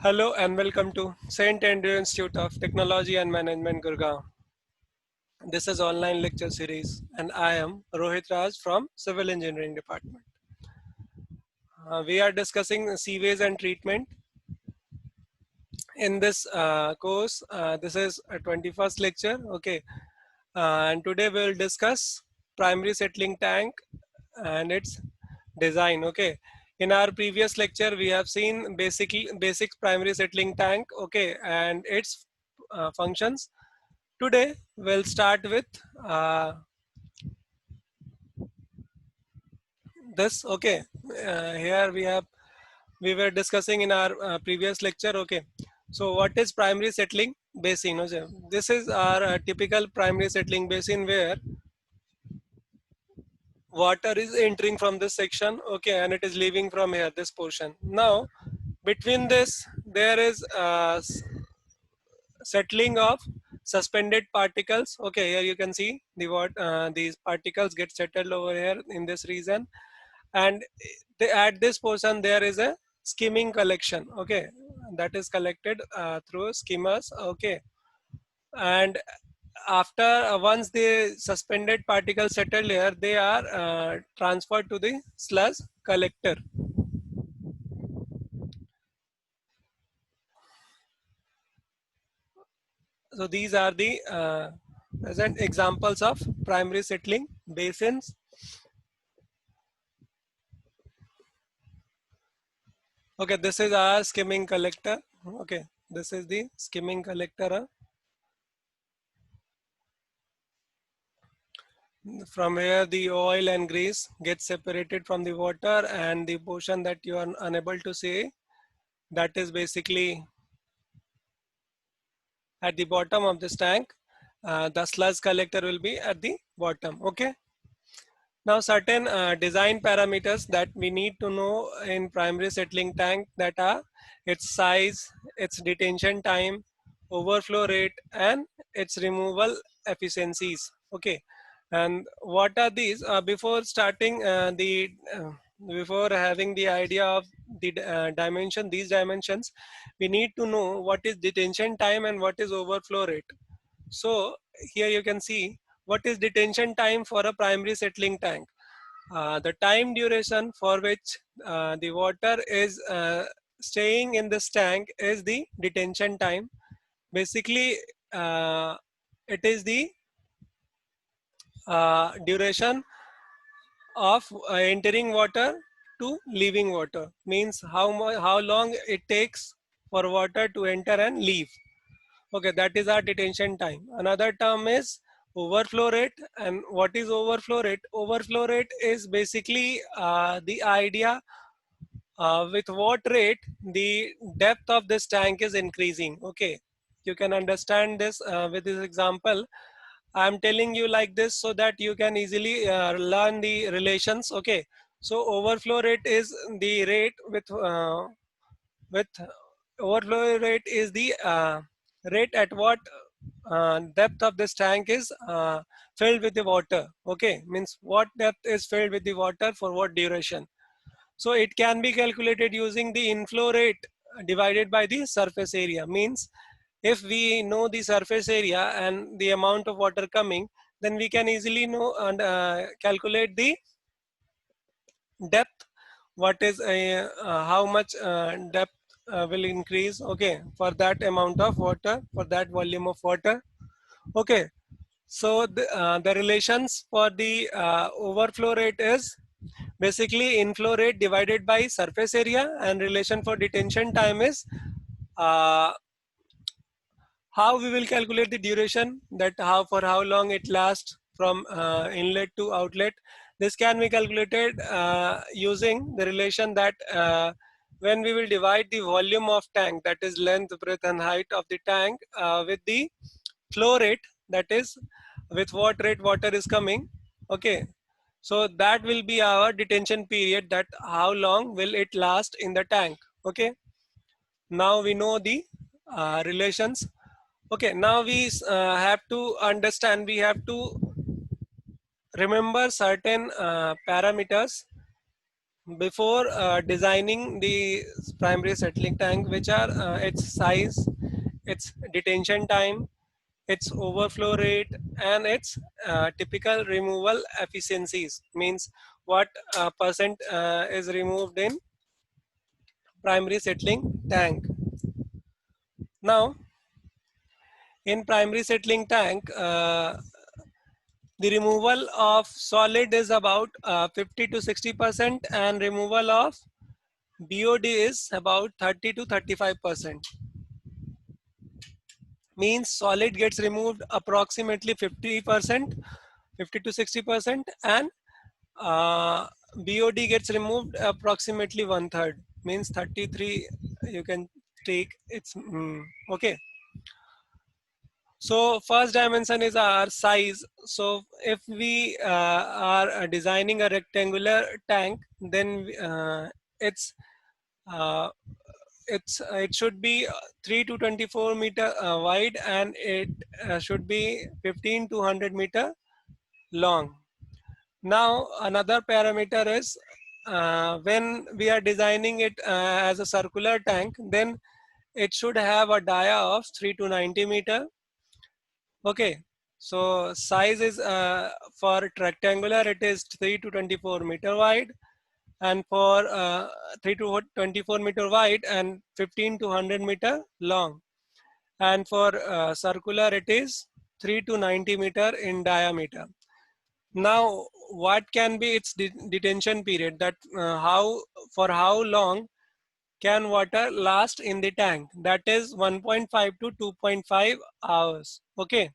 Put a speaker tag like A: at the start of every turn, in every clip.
A: Hello and welcome to Saint Andrew Institute of Technology and Management, Gurgaon. This is online lecture series, and I am Rohit Raj from Civil Engineering Department. We are discussing seaways and treatment in this course. This is a 21st lecture. Okay, and today we will discuss primary settling tank and its design. Okay, in our previous lecture we have seen basic primary settling tank. Okay, and its functions. Today we'll start with this. Okay, here we were discussing in our previous lecture. Okay, so what is primary settling basin? Okay, this is our typical primary settling basin where water is entering from this section. Okay, and it is leaving from here, this portion. Now between this there is settling of suspended particles. Okay, here you can see these particles get settled over here in this region, and at this portion there is a skimming collection. Okay, that is collected through skimmers. Okay, and after once the suspended particles settle here, they are transferred to the sludge collector. So these are the present examples of primary settling basins. Okay, this is our skimming collector. Okay, this is the skimming collector. From here the oil and grease gets separated from the water, and the portion that you are unable to see, that is basically at the bottom of this tank. The sludge collector will be at the bottom. Okay. Now certain design parameters that we need to know in primary settling tank, that are its size, its detention time, overflow rate, and its removal efficiencies. Okay, and what are these? Before starting before having the idea of the these dimensions, we need to know what is detention time and what is overflow rate. So here you can see what is detention time for a primary settling tank. The time duration for which the water is staying in this tank is the detention time. Basically, it is the duration of entering water to leaving water. Means how long it takes for water to enter and leave. Okay, that is our detention time. Another term is overflow rate. And what is overflow rate? Overflow rate is basically the idea with what rate the depth of this tank is increasing. Okay, you can understand this with this example. I'm telling you like this so that you can easily learn the relations. Okay, so overflow rate is the rate with overflow rate is the rate at what depth of this tank is filled with the water. Okay, means what depth is filled with the water for what duration. So it can be calculated using the inflow rate divided by the surface area. Means if we know the surface area and the amount of water coming, then we can easily know and calculate the depth. What is how much depth will increase. Okay, for that amount of water, for that volume of water. Okay, so the relations for the overflow rate is basically inflow rate divided by surface area, and relation for detention time is uh, how we will calculate the duration, that how for how long it lasts from inlet to outlet. This can be calculated using the relation that when we will divide the volume of tank, that is length, breadth and height of the tank, with the flow rate, that is with what rate water is coming. Okay, so that will be our detention period, that how long will it last in the tank. Okay, now we know the relations. Okay, now we have to understand, we have to remember certain parameters before designing the primary settling tank, which are its size, its detention time, its overflow rate, and its typical removal efficiencies. Means what percent is removed in primary settling tank. Now, in primary settling tank, the removal of solid is about 50 to 60%, and removal of BOD is about 30 to 35%. Means solid gets removed approximately 50%, 50 to 60%, and BOD gets removed approximately one third. Means 33. You can take it's okay. So first dimension is our size. So if we are designing a rectangular tank, then it's uh, it should be 3 to 24 meter wide, and it should be 15 to 100 meter long. Now another parameter is when we are designing it as a circular tank, then it should have a dia of 3 to 90 meter. Okay, so size is for rectangular it is 3 to 24 meter wide, and for 3 to 24 meter wide and 15 to 100 meter long, and for circular it is 3 to 90 meter in diameter. Now what can be its detention period, that how for how long can water last in the tank, that is 1.5 to 2.5 hours. Okay,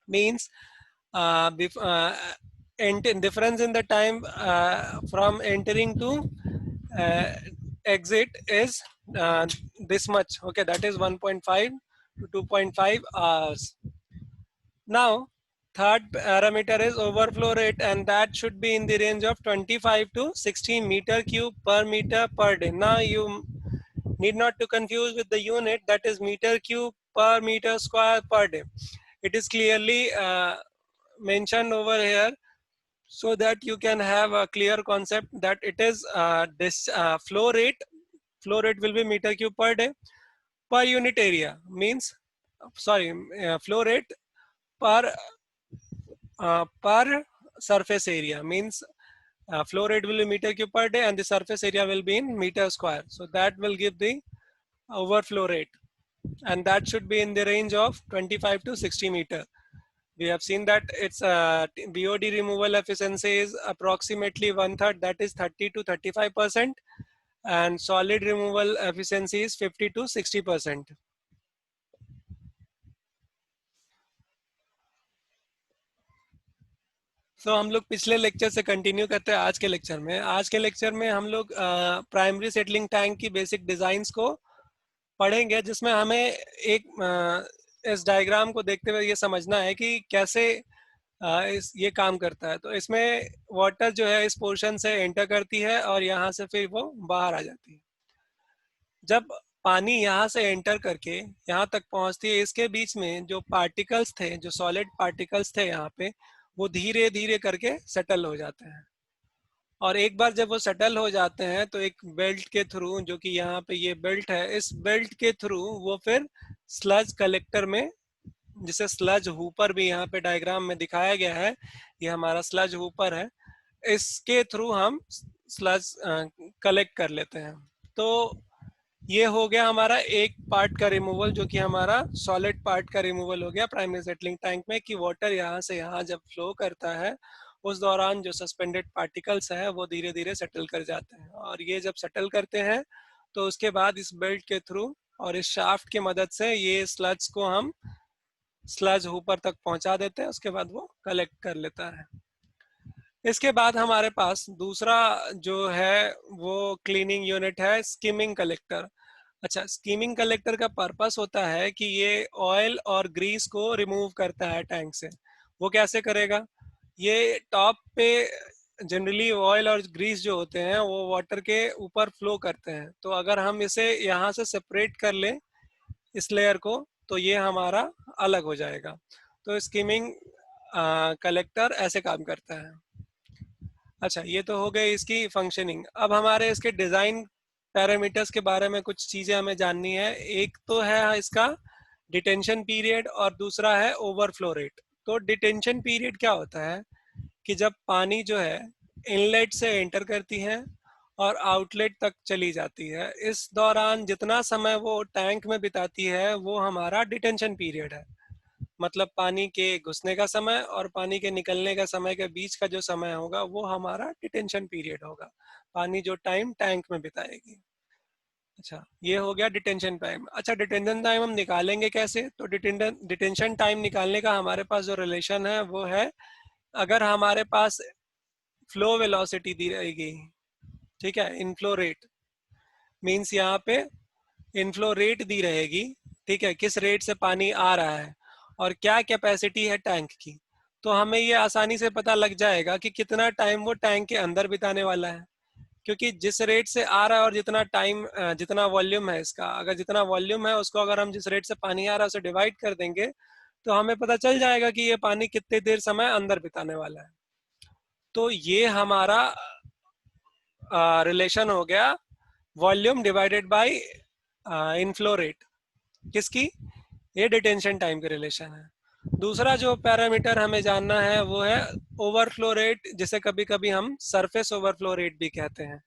A: means difference in the time from entering to uh, exit is this much. Okay, that is 1.5 to 2.5 hours. Now third parameter is overflow rate, and that should be in the range of 25 to 16 meter cube per meter per day. Now you need not to confuse with the unit, that is meter cube per meter square per day. It is clearly mentioned over here, so that you can have a clear concept that it is this flow rate. Flow rate will be meter cube per day per unit area. Means sorry, flow rate per per surface area. Means flow rate will be meter cube per day, and the surface area will be in meter square. So that will give the overflow rate, and that should be in the range of 25 to 60 meter. We have seen that its BOD removal efficiency is approximately one third, that is 30 to 35%, and solid removal efficiency is 50 to 60%. तो हम लोग पिछले lecture से continue करते हैं आज के lecture में। आज के लेक्चर में हम लोग प्राइमरी सेटलिंग टैंक की बेसिक डिजाइंस को पढ़ेंगे, जिसमें हमें एक इस डायग्राम को देखते हुए ये समझना है कि कैसे ये काम करता है। तो इसमें वाटर जो है इस पोर्शन से एंटर करती है और यहाँ से फिर वो बाहर आ जाती है। जब पानी यहाँ से एंटर करके यहाँ तक पहुँचती है, इसके बीच में जो पार्टिकल्स थे, जो सॉलिड पार्टिकल्स थे यहाँ पे, वो धीरे धीरे करके सेटल हो जाते हैं। और एक बार जब वो सेटल हो जाते हैं तो एक बेल्ट के थ्रू, जो कि यहाँ पे ये बेल्ट है, इस बेल्ट के थ्रू वो फिर स्लज कलेक्टर में, जिसे स्लज हुपर भी यहाँ पे डायग्राम में दिखाया गया है, ये हमारा स्लज हुपर है, इसके थ्रू हम स्लज कलेक्ट कर लेते हैं। तो ये हो गया हमारा एक पार्ट का रिमूवल, जो कि हमारा सॉलिड पार्ट का रिमूवल हो गया प्राइमरी सेटलिंग टैंक में, कि वाटर यहाँ से यहाँ जब फ्लो करता है उस दौरान जो सस्पेंडेड पार्टिकल्स है वो धीरे धीरे सेटल कर जाते हैं। और ये जब सेटल करते हैं तो उसके बाद इस बेल्ट के थ्रू और इस शाफ्ट की मदद से ये स्लज को हम स्लज ऊपर तक पहुंचा देते हैं, उसके बाद वो कलेक्ट कर लेता है। इसके बाद हमारे पास दूसरा जो है वो क्लीनिंग यूनिट है, स्किमिंग कलेक्टर। अच्छा, स्किमिंग कलेक्टर का पर्पस होता है कि ये ऑयल और ग्रीस को रिमूव करता है टैंक से। वो कैसे करेगा? ये टॉप पे जनरली ऑयल और ग्रीस जो होते हैं वो वाटर के ऊपर फ्लो करते हैं, तो अगर हम इसे यहाँ से सेपरेट कर लें इस लेयर को, तो ये हमारा अलग हो जाएगा। तो स्किमिंग कलेक्टर ऐसे काम करता है। अच्छा, ये तो हो गई इसकी फंक्शनिंग। अब हमारे इसके डिजाइन पैरामीटर्स के बारे में कुछ चीजें हमें जाननी है। एक तो है इसका डिटेंशन पीरियड और दूसरा है ओवरफ्लो रेट। तो डिटेंशन पीरियड क्या होता है कि जब पानी जो है इनलेट से एंटर करती है और आउटलेट तक चली जाती है, इस दौरान जितना समय वो टैंक में बिताती है वो हमारा डिटेंशन पीरियड है। मतलब पानी के घुसने का समय और पानी के निकलने का समय के बीच का जो समय होगा वो हमारा डिटेंशन पीरियड होगा, पानी जो टाइम टैंक में बिताएगी। अच्छा, ये हो गया डिटेंशन टाइम। अच्छा, डिटेंशन टाइम हम निकालेंगे कैसे? तो डिटेंशन टाइम निकालने का हमारे पास जो रिलेशन है वो है, अगर हमारे पास फ्लो वेलोसिटी दी रहेगी, ठीक है, इनफ्लो रेट मीन्स यहाँ पे इनफ्लो रेट दी रहेगी, ठीक है, किस रेट से पानी आ रहा है और क्या कैपेसिटी है टैंक की, तो हमें ये आसानी से पता लग जाएगा कि कितना टाइम वो टैंक के अंदर बिताने वाला है। क्योंकि जिस रेट से आ रहा है और जितना टाइम, जितना वॉल्यूम है इसका, अगर जितना वॉल्यूम है उसको अगर हम जिस रेट से पानी आ रहा है उसे डिवाइड कर देंगे तो हमें पता चल जाएगा कि ये पानी कितने देर समय अंदर बिताने वाला है। तो ये हमारा रिलेशन हो गया volume divided by inflow rate, किसकी? ये डिटेंशन टाइम के रिलेशन है। दूसरा जो पैरामीटर हमें जानना है वो है ओवरफ्लो रेट, जिसे कभी कभी हम सरफेस ओवरफ्लो रेट भी कहते हैं।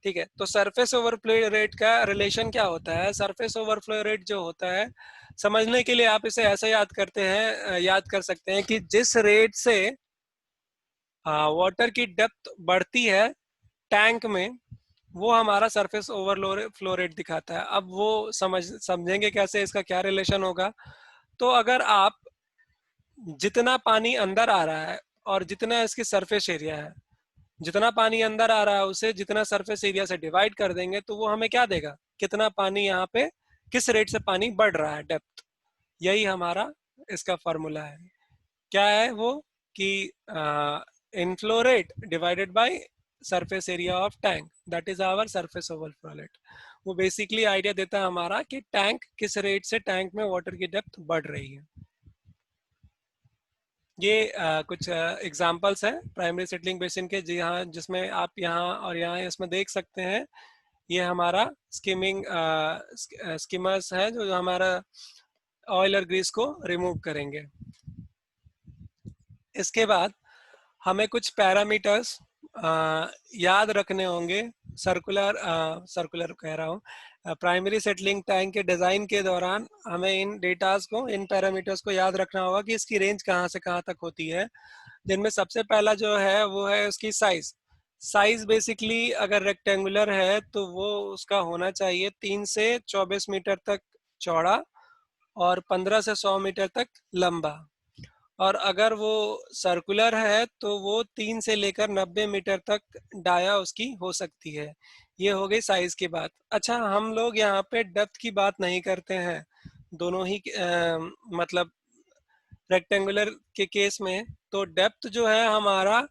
A: ठीक है, तो सरफेस ओवरफ्लो रेट का रिलेशन क्या होता है? सरफेस ओवरफ्लो रेट जो होता है, समझने के लिए आप इसे ऐसे याद करते हैं, याद कर सकते हैं कि जिस रेट से वाटर की डेप्थ बढ़ती है टैंक में, वो हमारा सरफेस ओवरफ्लो रेट दिखाता है। अब वो समझेंगे कैसे, इसका क्या रिलेशन होगा? तो अगर आप जितना पानी अंदर आ रहा है और जितना इसकी सरफेस एरिया है, जितना पानी अंदर आ रहा है उसे जितना सरफेस एरिया से डिवाइड कर देंगे तो वो हमें क्या देगा, कितना पानी यहाँ पे, किस रेट से पानी बढ़ रहा है, डेप्थ। यही हमारा इसका फॉर्मूला है। क्या है वो कि inflow rate divided by surface area of tank, that is our surface overflow rate. वो बेसिकली आइडिया देता है हमारा कि टैंक किस रेट से टैंक में वाटर की डेप्थ बढ़ रही है। ये कुछ एग्जांपल्स हैं प्राइमरी सेटलिंग बेसिन के, जी हाँ, जिसमें आप यहाँ और यहाँ इसमें देख सकते हैं। ये हमारा स्किमिंग स्किमर्स है जो हमारा ऑयल और ग्रीस को रिमूव करेंगे। इसके बाद हमें कुछ पैरामीटर्स याद रखने होंगे। सर्कुलर कह रहा हूँ, प्राइमरी सेटलिंग टैंक के डिज़ाइन के दौरान हमें इन डेटास को, इन पैरामीटर्स को याद रखना होगा कि इसकी रेंज कहाँ से कहाँ तक होती है। जिनमें सबसे पहला जो है वो है उसकी साइज। साइज बेसिकली अगर रेक्टेंगुलर है तो वो उसका होना चाहिए 3 से 24 मीटर तक चौड़ा और 15 से 100 मीटर तक लंबा। और अगर वो सर्कुलर है तो वो 3 से लेकर 90 मीटर तक डाया उसकी हो सकती है। ये हो गई साइज की बात। अच्छा, हम लोग यहाँ पे डेप्थ की बात नहीं करते हैं, दोनों ही मतलब रेक्टेंगुलर के केस में तो डेप्थ जो है हमारा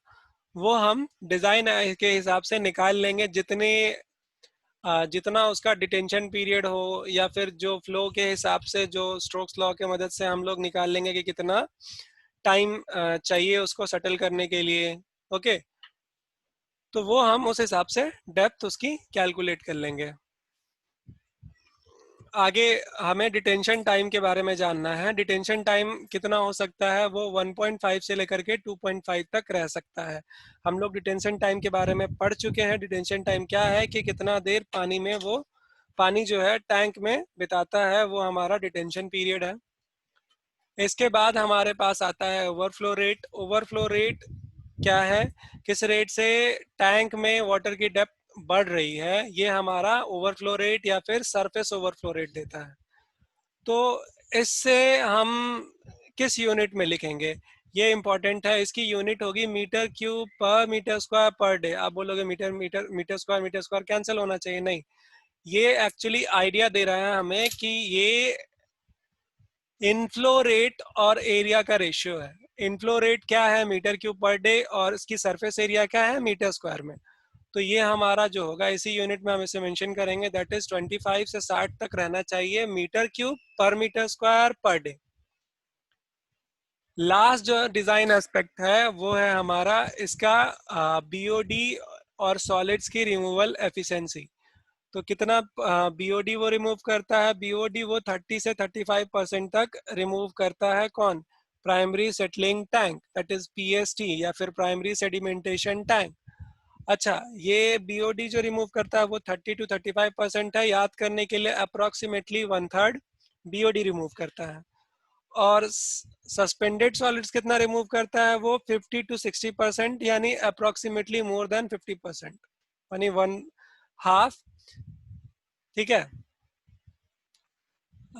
A: वो हम डिजाइन के हिसाब से निकाल लेंगे, जितना उसका डिटेंशन पीरियड हो या फिर जो फ्लो के हिसाब से, जो स्ट्रोक्स लॉ के मदद से हम लोग निकाल लेंगे कि कितना टाइम चाहिए उसको सेटल करने के लिए। ओके, तो वो हम उस हिसाब से डेप्थ उसकी कैलकुलेट कर लेंगे। आगे हमें डिटेंशन टाइम के बारे में जानना है। डिटेंशन टाइम कितना हो सकता है? वो 1.5 से लेकर के 2.5 तक रह सकता है। हम लोग डिटेंशन टाइम के बारे में पढ़ चुके हैं। डिटेंशन टाइम क्या है कि कितना देर पानी में वो पानी जो है टैंक में बिताता है, वो हमारा डिटेंशन पीरियड है। इसके बाद हमारे पास आता है ओवरफ्लो रेट। ओवरफ्लो रेट क्या है? किस रेट से टैंक में वाटर की डेप्थ बढ़ रही है, ये हमारा ओवरफ्लो रेट या फिर सरफेस ओवरफ्लो रेट देता है। तो इससे हम किस यूनिट में लिखेंगे, ये इंपॉर्टेंट है। इसकी यूनिट होगी metre cube per metre square per day. आप बोलोगे मीटर स्क्वायर कैंसिल होना चाहिए, नहीं, ये एक्चुअली आइडिया दे रहा है हमें कि ये इनफ्लो रेट और एरिया का रेशियो है। इनफ्लो रेट क्या है? मीटर क्यूब पर डे, और इसकी सरफेस एरिया क्या है? मीटर स्क्वायर में। तो ये हमारा जो होगा इसी यूनिट में हम इसे मेंशन करेंगे, दैट इज 25 से 60 तक रहना चाहिए metre cube per metre square per day. Last जो डिजाइन एस्पेक्ट है वो है हमारा इसका बीओडी और सॉलिड्स की रिमूवल एफिशिएंसी। तो कितना बीओडी वो रिमूव करता है? बीओडी वो 30 से 35% तक रिमूव करता है। कौन? Primary settling tank, that is PST या फिर प्राइमरी सेडिमेंटेशन टैंक। अच्छा, ये बीओडी जो रिमूव करता है वो 30 to 35% है। याद करने के लिए अप्रोक्सीमेटली 1/3 बीओडी रिमूव करता है। और सस्पेंडेड सॉलिड्स कितना रिमूव करता है? वो 50 to 60%, यानी अप्रोक्सीमेटली मोर देन 50%, यानी 1/2। ठीक है।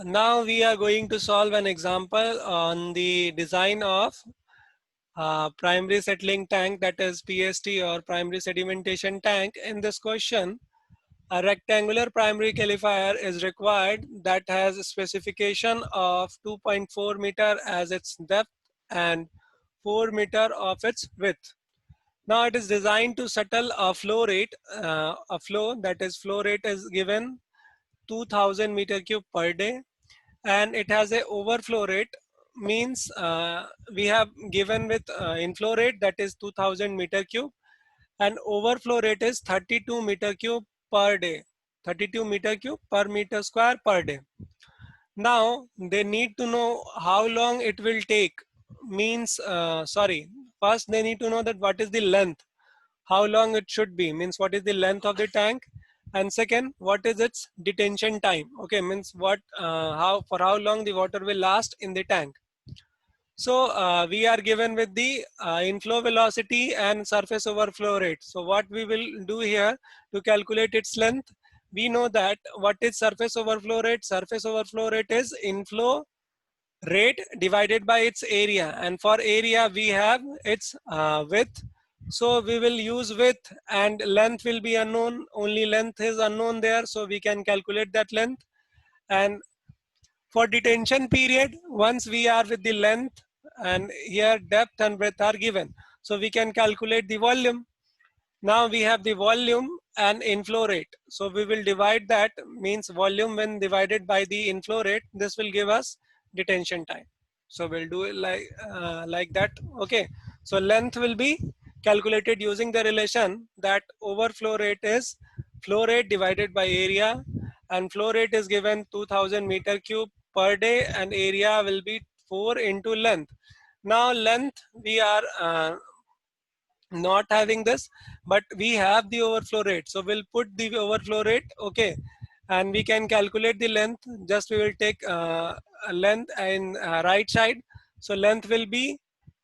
A: Now we are going to solve an example on the design of primary settling tank, that is PST or primary sedimentation tank. In this question, a rectangular primary califier is required that has a specification of 2.4 meter as its depth and 4 meter of its width. Now it is designed to settle a flow rate, a flow, that is flow rate is given 2000 meter cube per day, and it has a overflow rate, means we have given with inflow rate, that is 2000 meter cube, and overflow rate is 32 meter cube per day, 32 meter cube per meter square per day. Now they need to know how long it will take, means first they need to know that what is the length, how long it should be, means what is the length of the tank, and second, what is its detention time. Okay, means what how for how long the water will last in the tank. So we are given with the inflow velocity and surface overflow rate. So what we will do here to calculate its length, we know that what is surface overflow rate? Surface overflow rate is inflow rate divided by its area, and for area we have its width. So we will use width, and length will be unknown, only length is unknown there, so we can calculate that length. And for detention period, once we are with the length, and here depth and breadth are given, so we can calculate the volume. Now we have the volume and inflow rate, so we will divide that, means volume when divided by the inflow rate, this will give us detention time. So we'll do it like that. Okay, so length will be calculated using the relation that overflow rate is flow rate divided by area, and flow rate is given 2000 meter cube per day, and area will be 4 into length. Now length we are not having this, but we have the overflow rate, so we'll put the overflow rate. Okay, and we can calculate the length. Just we will take a length in right side, so length will be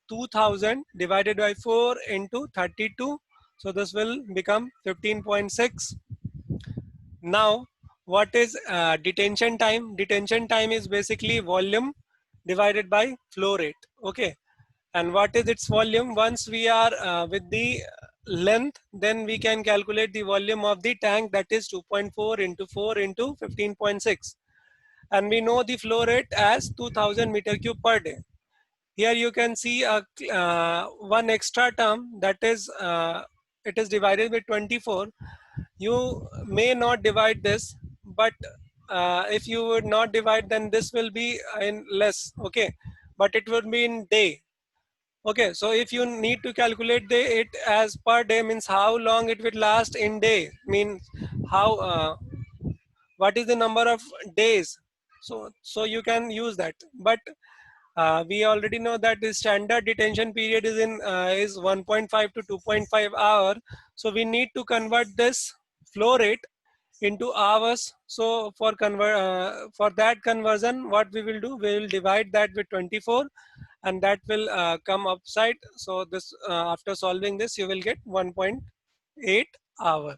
A: 2000 divided by 4 into 32, so this will become 15.6. Now what is detention time? Detention time is basically volume divided by flow rate. Okay, and what is its volume? Once we are with the length, then we can calculate the volume of the tank, that is 2.4 into 4 into 15.6, and we know the flow rate as 2000 meter cube per day. Here you can see a one extra term, that is it is divided by 24. You may not divide this, but if you would not divide, then this will be in less. Okay, but it would be in day. Okay, so if you need to calculate it as per day, means how long it will last in day, means how what is the number of days. So you can use that, but we already know that the standard detention period is in is 1.5 to 2.5 hour. So we need to convert this flow rate into hours. So for that conversion, what we will do, we will divide that with 24, and that will come upside. So this after solving this, you will get 1.8 hour.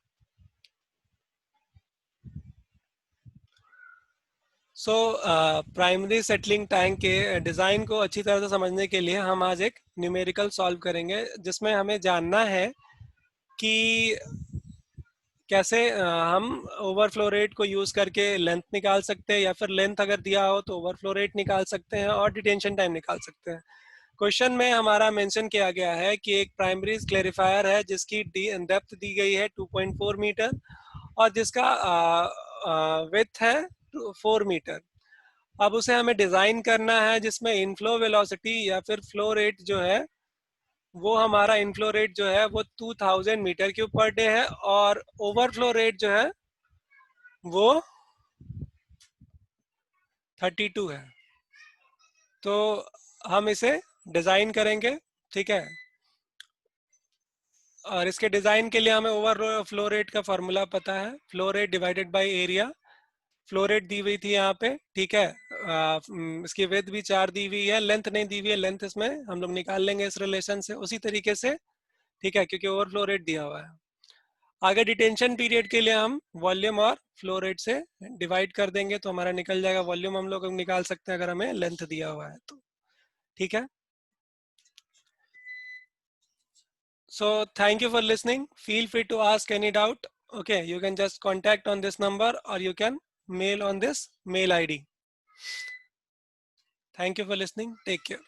A: So primary settling tank के design को अच्छी तरह से समझने के लिए हम आज एक न्यूमेरिकल सॉल्व करेंगे, जिसमें हमें जानना है कि कैसे हम ओवरफ्लो रेट को यूज़ करके लेंथ निकाल सकते हैं, या फिर लेंथ अगर दिया हो तो ओवरफ्लो रेट निकाल सकते हैं और डिटेंशन टाइम निकाल सकते हैं। क्वेश्चन में हमारा मेंशन किया गया है कि एक प्राइमरी क्लेरिफायर है जिसकी डेप्थ दी गई है 2.4 मीटर और जिसका विड्थ है 4 मीटर। अब उसे हमें डिजाइन करना है जिसमें इनफ्लो वेलोसिटी या फिर फ्लो रेट जो है, वो हमारा इनफ्लो रेट जो है वो 2000 मीटर क्यूब पर डे है, और ओवरफ्लो रेट जो है वो 32 है। तो हम इसे डिजाइन करेंगे, ठीक है। और इसके डिजाइन के लिए हमें ओवर फ्लो रेट का फॉर्मूला पता है, flow rate divided by area. Flow rate दी हुई थी यहाँ पे, ठीक है। इसकी विड्थ भी 4 दी हुई है, लेंथ नहीं दी हुई है, लेंथ इसमें हम लोग निकाल लेंगे इस रिलेशन से उसी तरीके से, ठीक है, क्योंकि ओवरफ्लो रेट दिया हुआ है। आगे डिटेंशन पीरियड के लिए हम वॉल्यूम और फ्लो रेट से डिवाइड कर देंगे तो हमारा निकल जाएगा। वॉल्यूम हम लोग निकाल सकते हैं अगर हमें लेंथ दिया हुआ है तो, ठीक है। So thank you for listening. Feel free to ask any doubt. Okay, you can just contact on this number or you can mail on this mail ID. Thank you for listening. Take care.